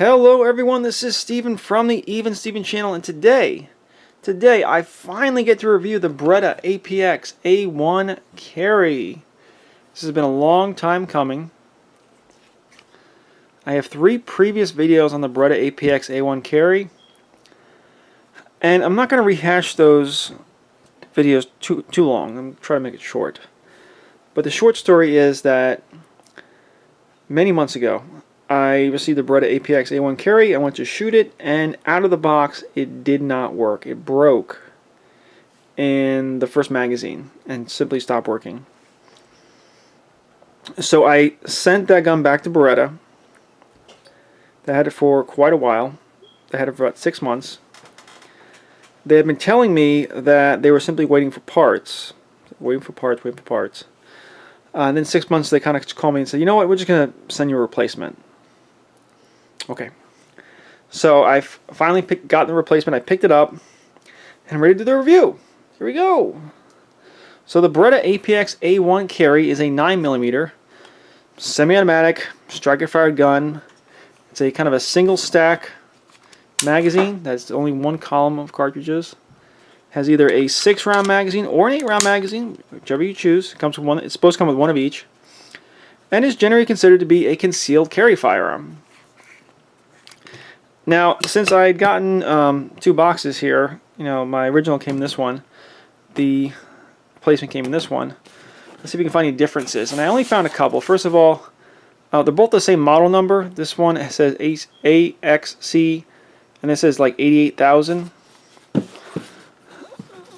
Hello everyone, this is Steven from the Even Steven channel, and today I finally get to review the Beretta APX A1 carry. This has been a long time coming. I have 3 previous videos on the Beretta APX A1 carry, and I'm not going to rehash those videos too long. I'm trying to make it short. But the short story is that many months ago, I received the Beretta APX A1 carry. I went to shoot it, and out of the box, it did not work. It broke in the first magazine and simply stopped working. So I sent that gun back to Beretta. They had it for quite a while. They had it for about 6 months. They had been telling me that they were simply waiting for parts. Waiting for parts. And then 6 months they kind of called me and said, you know what, we're just going to send you a replacement. Okay. So I finally got the replacement. I picked it up and I'm ready to do the review. Here we go. So the Beretta APX A1 carry is a 9mm semi-automatic striker-fired gun. It's a kind of a single stack magazine. That's only one column of cartridges. Has either a 6-round magazine or an 8-round magazine, whichever you choose. It comes with one. It's supposed to come with one of each, and is generally considered to be a concealed carry firearm. Now, since I had gotten 2 boxes here, you know, my original came in this one, the replacement came in this one. Let's see if we can find any differences. And I only found a couple. First of all, they're both the same model number. This one says AXC, and this says like 88,000.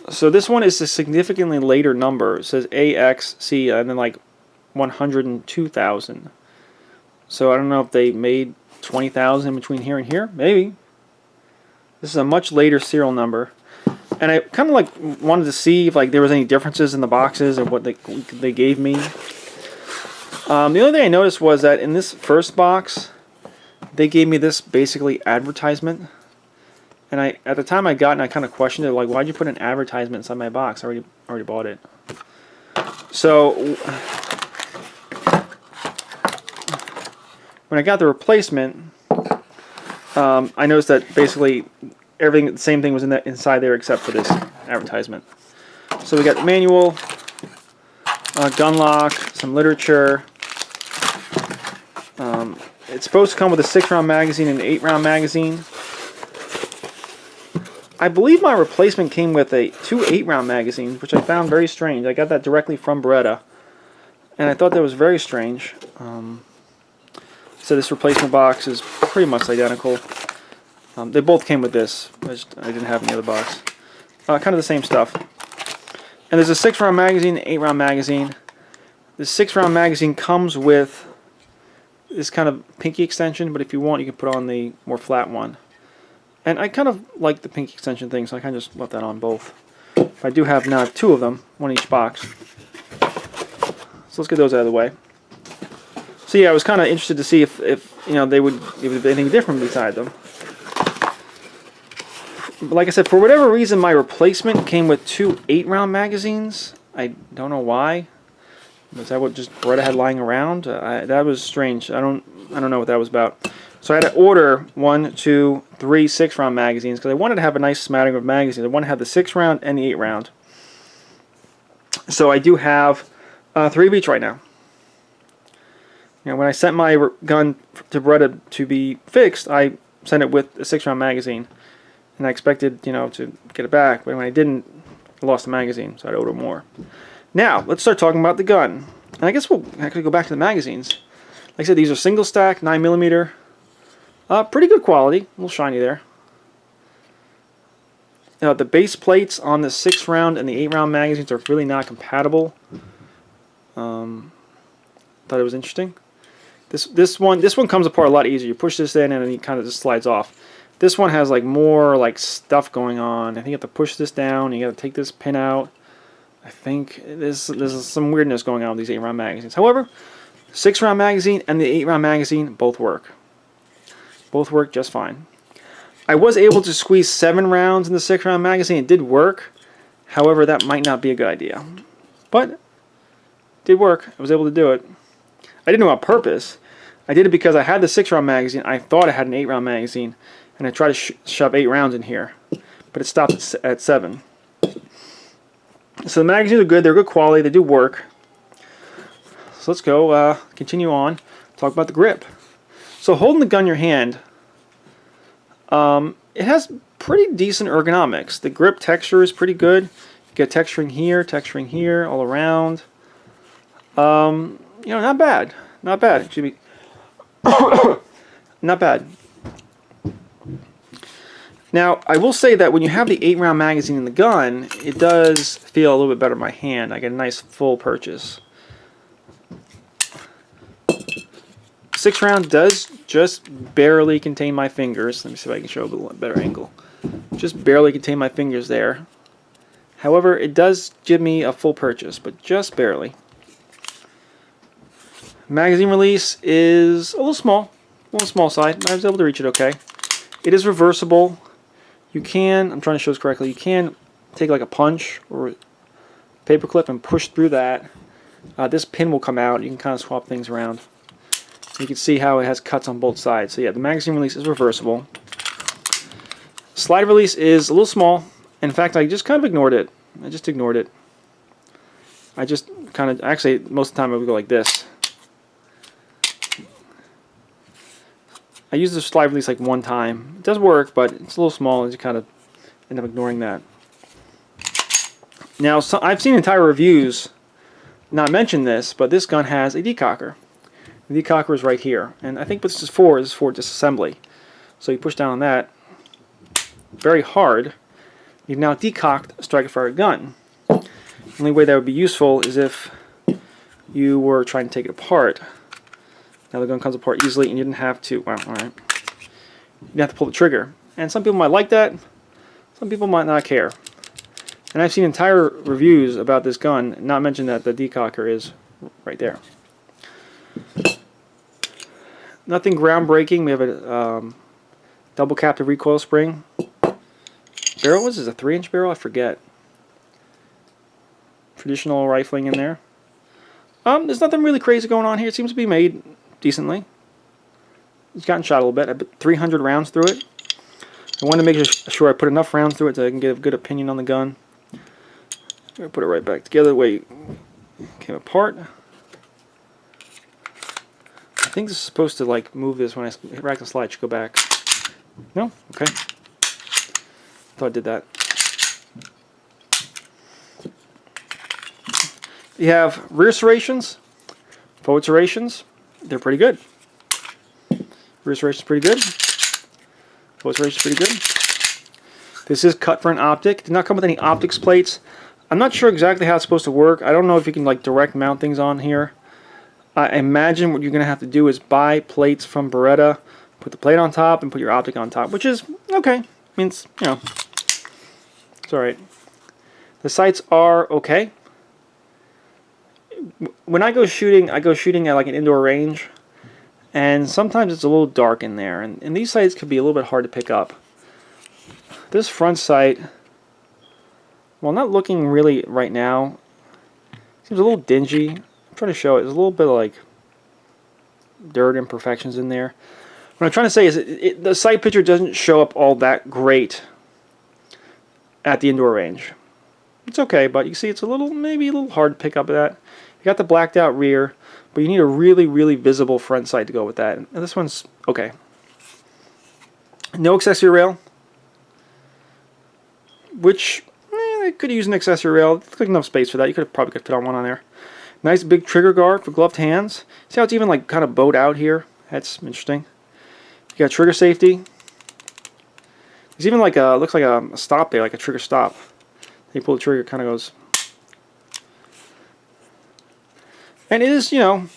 So this one is a significantly later number. It says AXC and then like 102,000. So I don't know if they made 20,000 in between here and here. Maybe. This is a much later serial number. And I kind of like wanted to see if like there was any differences in the boxes or what they gave me. The only thing I noticed was that in this first box, they gave me this basically advertisement. And at the time I got it, I kind of questioned it, like, why'd you put an advertisement inside my box? I already bought it. So when I got the replacement, I noticed that basically everything, the same thing was inside there except for this advertisement. So we got the manual, gun lock, some literature. It's supposed to come with a 6-round magazine and an 8-round magazine. I believe my replacement came with 2 8-round magazines, which I found very strange. I got that directly from Beretta, and I thought that was very strange. So this replacement box is pretty much identical. They both came with this. I didn't have any other box. Kind of the same stuff. And there's a 6-round magazine, an 8-round magazine. The 6-round magazine comes with this kind of pinky extension, but if you want, you can put on the more flat one. And I kind of like the pinky extension thing, so I kind of just left that on both. I do have now 2 of them, one in each box. So let's get those out of the way. So yeah, I was kind of interested to see if you know, if there would be anything different beside them. But like I said, for whatever reason, my replacement came with 2 8-round magazines. I don't know why. Was that what just Beretta had lying around? That was strange. I don't know what that was about. So I had to order 1, 2, 3 6-round magazines because I wanted to have a nice smattering of magazines. I want to have the 6-round and the 8-round. So I do have 3 of each right now. You know, when I sent my gun to Beretta to be fixed, I sent it with a 6-round magazine, and I expected, you know, to get it back. But when I didn't, I lost the magazine, so I had to order more. Now let's start talking about the gun. And I guess we'll actually go back to the magazines. Like I said, these are single stack 9mm. Pretty good quality, a little shiny there. The base plates on the 6-round and the 8-round magazines are really not compatible. Thought it was interesting. This one comes apart a lot easier. You push this in and it kind of just slides off. This one has like more like stuff going on. I think you have to push this down. You got to take this pin out. I think there's some weirdness going on with these 8-round magazines. However, 6-round magazine and the 8-round magazine both work. Both work just fine. I was able to squeeze 7 rounds in the 6-round magazine. It did work. However, that might not be a good idea. But it did work. I was able to do it. I didn't do it on purpose. I did it because I had the 6-round magazine. I thought I had an 8-round magazine, and I tried to shove 8 rounds in here, but it stopped at 7. So the magazines are good. They're good quality. They do work. So let's go continue on. Talk about the grip. So holding the gun in your hand, it has pretty decent ergonomics. The grip texture is pretty good. You get texturing here, all around. You know, not bad. Not bad. Excuse me. Not bad. Now, I will say that when you have the 8-round magazine in the gun, it does feel a little bit better in my hand. I get a nice full purchase. 6-round does just barely contain my fingers. Let me see if I can show a better angle. Just barely contain my fingers there. However, it does give me a full purchase, but just barely. Magazine release is a little small side. I was able to reach it okay. It is reversible. You can, I'm trying to show this correctly, you can take like a punch or a paper clip and push through that. This pin will come out. You can kind of swap things around. You can see how it has cuts on both sides. So yeah, the magazine release is reversible. Slide release is a little small. In fact, I just kind of ignored it. I just ignored it. I just kind of, actually, most of the time I would go like this. I use the slide release like one time. It does work, but it's a little small, and you kind of end up ignoring that. Now, I've seen entire reviews not mention this, but this gun has a decocker. The decocker is right here, and I think what this is for disassembly. So you push down on that very hard. You've now decocked a striker-fired gun. The only way that would be useful is if you were trying to take it apart. Now the gun comes apart easily, and you didn't have to. Well, all right. You didn't have to pull the trigger, and some people might like that. Some people might not care. And I've seen entire reviews about this gun not mention that the decocker is right there. Nothing groundbreaking. We have a double captive recoil spring. Barrel, what is this, a 3-inch barrel? I forget. Traditional rifling in there. There's nothing really crazy going on here. It seems to be made decently. It's gotten shot a little bit. I put 300 rounds through it. I wanted to make sure I put enough rounds through it so I can get a good opinion on the gun. I'm going to put it right back together the way it came apart. I think this is supposed to like move this when I hit rack and slide. It should go back. No? Okay. Thought I did that. You have rear serrations, forward serrations. They're pretty good. Rear serration's pretty good. Forward serration's pretty good. This is cut for an optic. It did not come with any optics plates. I'm not sure exactly how it's supposed to work. I don't know if you can like direct mount things on here. I imagine what you're going to have to do is buy plates from Beretta, put the plate on top, and put your optic on top, which is okay. I mean, it's, you know, it's alright. The sights are okay. When I go shooting at like an indoor range, and sometimes it's a little dark in there, and these sights could be a little bit hard to pick up. This front sight, well, not looking really right now, seems a little dingy. I'm trying to show it. There's a little bit of like dirt imperfections in there. What I'm trying to say is the sight picture doesn't show up all that great at the indoor range. It's okay, but you see it's maybe a little hard to pick up that. You got the blacked out rear, but you need a really, really visible front sight to go with that. And this one's okay. No accessory rail, which they could use an accessory rail. It's like enough space for that. You probably could fit on one on there. Nice big trigger guard for gloved hands. See how it's even like kind of bowed out here? That's interesting. You got trigger safety. There's even like a, looks like a stop there, like a trigger stop. You pull the trigger, it kind of goes. And it is, you know,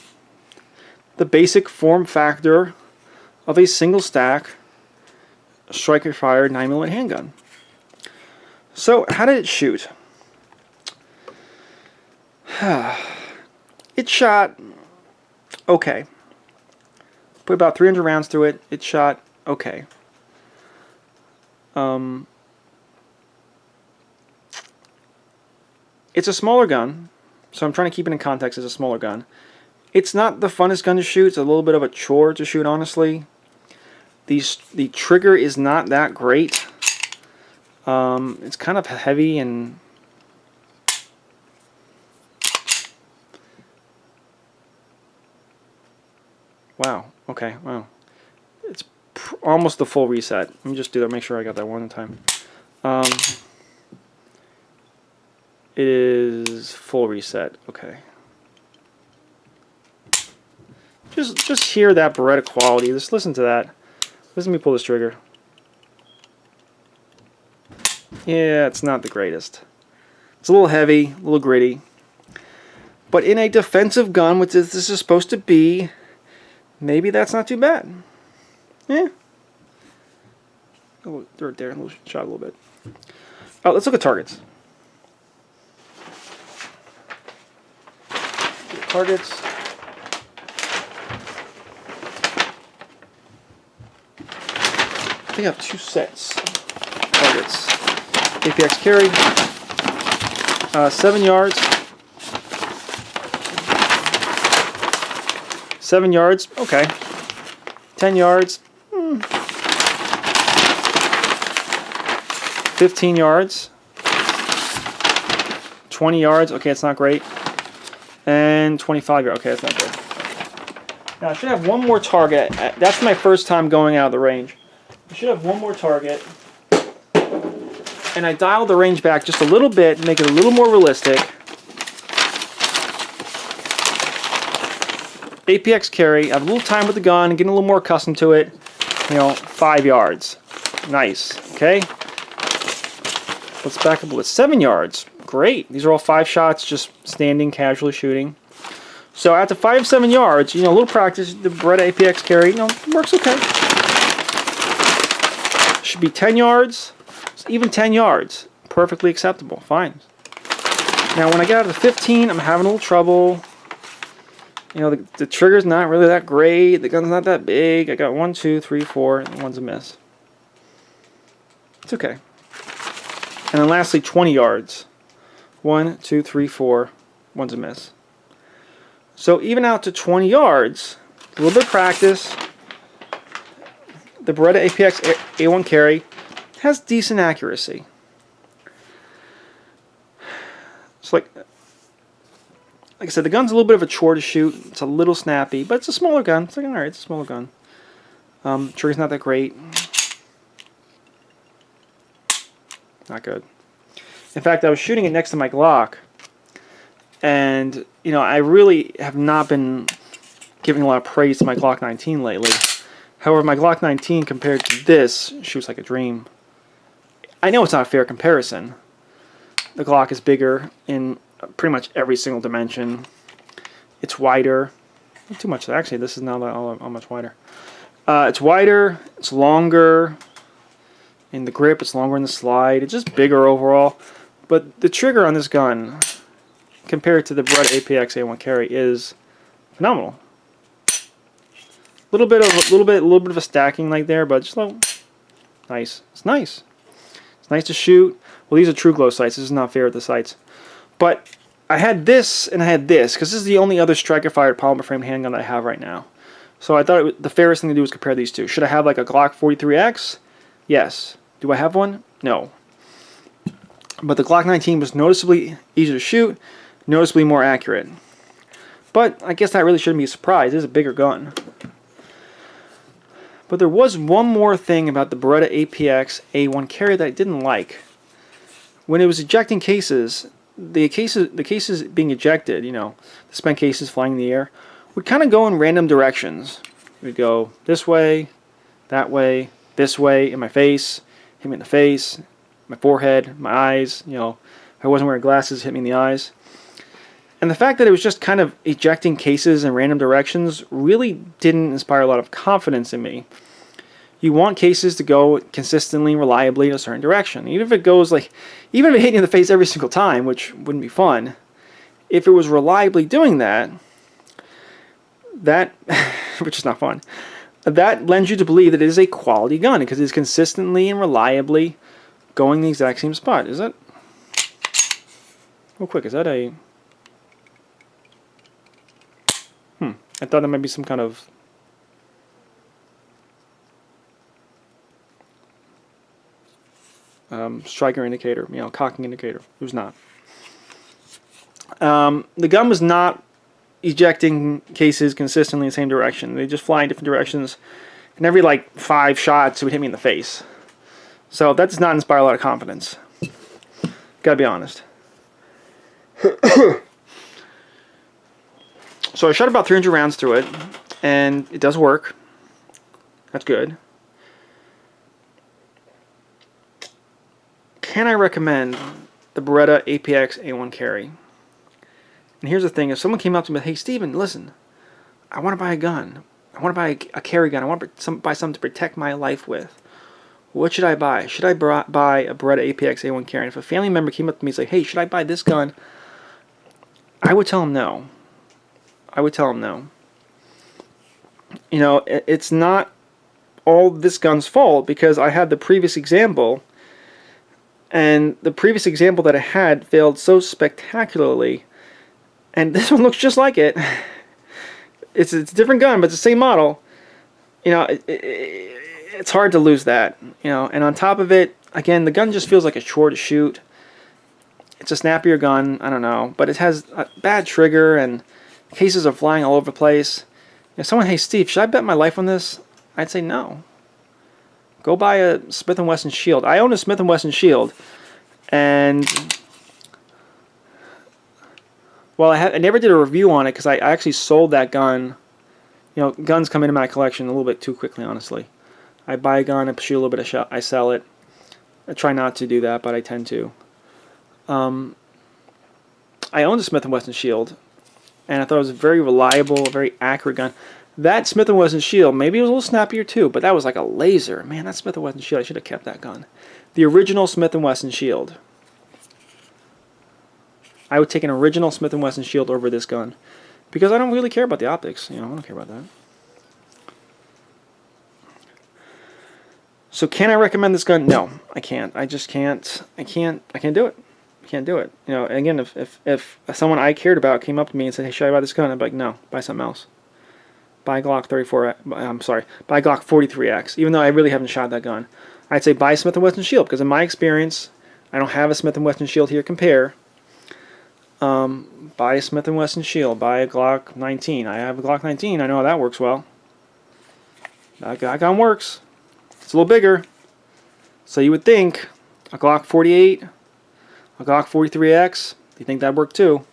the basic form factor of a single stack striker fired 9mm handgun. So how did it shoot? It shot okay. Put about 300 rounds through it. It shot okay. It's a smaller gun, so I'm trying to keep it in context as a smaller gun. It's not the funnest gun to shoot. It's a little bit of a chore to shoot, honestly. The trigger is not that great. It's kind of heavy and wow. Okay. Wow. It's almost the full reset. Let me just do that. Make sure I got that one time. It is full reset. Okay. Just hear that Beretta quality. Just listen to that. Listen to me pull this trigger. Yeah, it's not the greatest. It's a little heavy, a little gritty. But in a defensive gun, which this is supposed to be, maybe that's not too bad. Yeah. Oh, dirt there, a little shot a little bit. Oh, let's look at targets. Targets. I think I have 2 sets of targets. APX carry, 7 yards. 7 yards, okay. 10 yards, 15 yards. 20 yards, okay, it's not great. And 25 yards, okay, that's not good. Now I should have one more target. That's my first time going out of the range. I should have one more target. And I dialed the range back just a little bit, make it a little more realistic. APX carry, I have a little time with the gun, getting a little more accustomed to it. 5 yards. Nice, okay? Let's back up with 7 yards. Great. These are all 5 shots, just standing, casually shooting. So after 5, 7 yards, a little practice, the Beretta APX carry, works okay. Should be 10 yards. Even 10 yards, perfectly acceptable. Fine. Now when I get out of the 15, I'm having a little trouble. The trigger's not really that great. The gun's not that big. I got 1, 2, 3, 4, and one's a miss. It's okay. And then lastly, 20 yards. 1, 2, 3, 4, one's a miss. So even out to 20 yards, a little bit of practice. The Beretta APX A1 carry has decent accuracy. It's like I said, the gun's a little bit of a chore to shoot. It's a little snappy, but it's a smaller gun. It's like, alright, it's a smaller gun. Trigger's not that great. Not good. In fact, I was shooting it next to my Glock, and I really have not been giving a lot of praise to my Glock 19 lately. However, my Glock 19 compared to this shoots like a dream. I know it's not a fair comparison. The Glock is bigger in pretty much every single dimension. It's wider. Not too much. Actually, this is not all much wider. It's wider. It's longer in the grip. It's longer in the slide. It's just bigger overall. But the trigger on this gun, compared to the Beretta APX A1 carry, is phenomenal. A little bit of a stacking like there, but just nice. It's nice. It's nice to shoot. Well, these are true glow sights. This is not fair with the sights. But I had this and I had this, because this is the only other striker-fired polymer frame handgun that I have right now. So I thought the fairest thing to do was compare these two. Should I have like a Glock 43X? Yes. Do I have one? No. But the Glock 19 was noticeably easier to shoot, noticeably more accurate. But I guess that really shouldn't be a surprise. It is a bigger gun. But there was one more thing about the Beretta APX A1 carry that I didn't like. When it was ejecting cases, the cases being ejected, the spent cases flying in the air, would kind of go in random directions. It would go this way, this way, in my face, hit me in the face, my forehead, my eyes, if I wasn't wearing glasses, hit me in the eyes. And the fact that it was just kind of ejecting cases in random directions really didn't inspire a lot of confidence in me. You want cases to go consistently, reliably in a certain direction. Even if it hit you in the face every single time, which wouldn't be fun, if it was reliably doing that, which is not fun, that lends you to believe that it is a quality gun because it's consistently and reliably going the exact same spot. Is that... Real quick, is that a... I thought there might be some kind of striker indicator, you know, cocking indicator. It was not. The gun was not ejecting cases consistently in the same direction. They just fly in different directions, and every like 5 shots it would hit me in the face. So that does not inspire a lot of confidence. Gotta be honest. So I shot about 300 rounds through it, and it does work. That's good. Can I recommend the Beretta APX A1 carry? And here's the thing, if someone came up to me, hey Steven, listen, I want to buy a gun. I want to buy a carry gun. I want to buy something to protect my life with. What should I buy? Should I buy a Beretta APX A1 carry? And if a family member came up to me and said, hey, should I buy this gun? I would tell them no. I would tell them no. You know, it's not all this gun's fault, because I had the previous example, and the previous example that I had failed so spectacularly, and this one looks just like it. It's a different gun, but it's the same model. You know, it's hard to lose that. You know, and on top of it, again, the gun just feels like a chore to shoot. It's a snappier gun, I don't know, but it has a bad trigger, and cases are flying all over the place. If someone, hey Steve, should I bet my life on this? I'd say no. Go buy a Smith & Wesson Shield. I own a Smith & Wesson Shield, and well, I never did a review on it because I actually sold that gun. You know, guns come into my collection a little bit too quickly, honestly. I buy a gun, I shoot a little bit of shot, I sell it. I try not to do that, but I tend to. I owned a Smith & Wesson Shield, and I thought it was a very reliable, very accurate gun. That Smith & Wesson Shield, maybe it was a little snappier too, but that was like a laser. Man, that Smith & Wesson Shield, I should have kept that gun. The original Smith & Wesson Shield. I would take an original Smith & Wesson Shield over this gun, because I don't really care about the optics. You know, I don't care about that. So can I recommend this gun? No, I can't. I just can't. I can't do it. I can't do it. You know, again, if someone I cared about came up to me and said, "Hey, should I buy this gun?" I'd be like, "No, buy something else. Buy Glock 34. I'm sorry, buy Glock 43X." Even though I really haven't shot that gun, I'd say buy Smith & Wesson Shield, because in my experience, I don't have a Smith & Wesson Shield here to compare. Buy a Smith & Wesson Shield. Buy a Glock 19. I have a Glock 19. I know how that works well. That gun works. It's a little bigger. So you would think a Glock 48, a Glock 43X, you think that'd work too?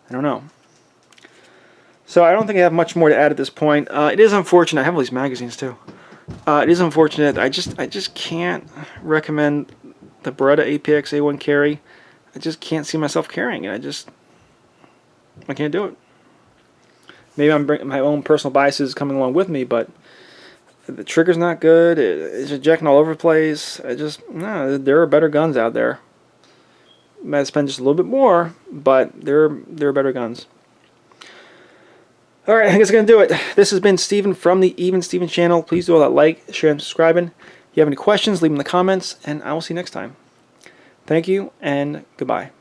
I don't know. So I don't think I have much more to add at this point. It is unfortunate. I have all these magazines too. It is unfortunate. I just can't recommend the Beretta APX A1 carry. I just can't see myself carrying it. I can't do it. Maybe I'm bringing my own personal biases coming along with me, but the trigger's not good. It's ejecting all over the place. No, there are better guns out there. Might spend just a little bit more, but there are better guns. Alright, I think that's going to do it. This has been Steven from the Even Steven channel. Please do all that like, share, and subscribing. If you have any questions, leave them in the comments, and I will see you next time. Thank you, and goodbye.